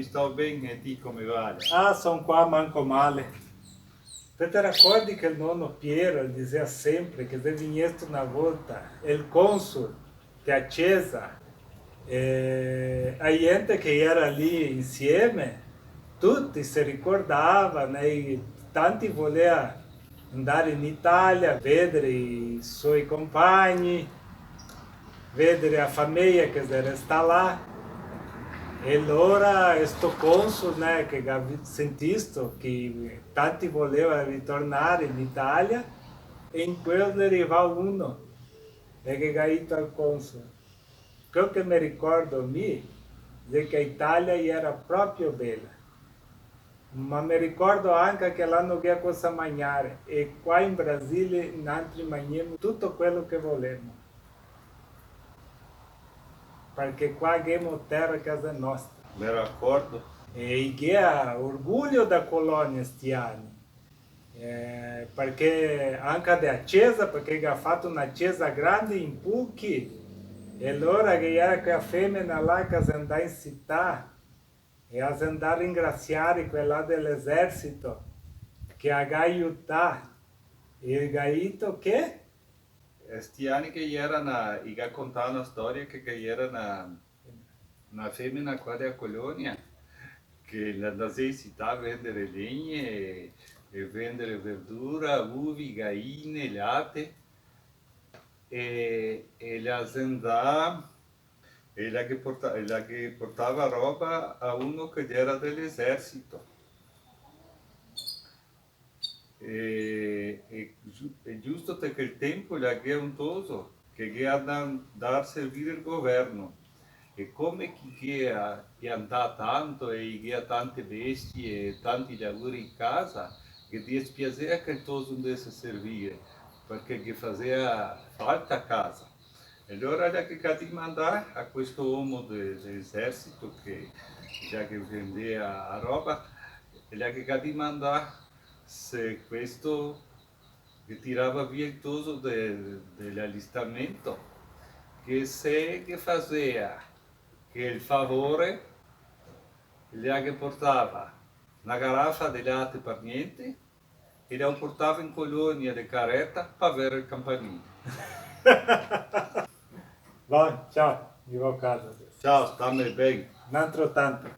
sto bene e ti come va? Ah, sono qua manco male. Tu ti ricordi che il nonno Piero dizia sempre che se viesse una volta il console che a Chiesa, a gente che era lì insieme, tutti si ricordavano e tanti volevano andare in Italia, vedere i suoi compagni, vedere la famiglia che resta là. E allora questo console, né, che sentito che tanti volevano ritornare in Italia e in quello arriva uno e che ha ido al console. Quello che mi ricordo me è che l'Italia era proprio bella, ma mi ricordo anche che là non abbiamo cosa mangiare e qua in Brasile noi mangiamo tutto quello che vogliamo, perché qua abbiamo terra casa nostra. Me raccordo. E che ha orgoglio da colônia sti anni, perché anche da Chiesa, perché ha fatto una chiesa grande in Pucchi, e allora che era quella femmina là che andava in città e andava a ringraziare quella dell'esercito che ha aiutato il gaito che Sti anni che era i che contava una storia che era una femmina qua della colonia che la necessità a vendere legne e vendere verdura, uvi, galline, latte e l'azienda la che portava roba a uno che era dell'esercito. È giusto che il tempo è un toso che ha da servire il governo e come chi che anda tanto e che ha tante bestie e tanti lavori in casa che dispiaceva che il toso non dovesse servire perché gli faceva falta a casa. E allora da che ha di mandare a questo uomo dell'esercito che già che vendeva a roba, e la che ha di mandare se questo che tirava via il toso dell'allistamento, che se che faceva che il favore gli che portava una garrafa di latte per niente e la portava in colonia di carretta per avere il campanile. Bom, ciao, vivo a casa adesso. Ciao, stammi bene. Un altro tanto.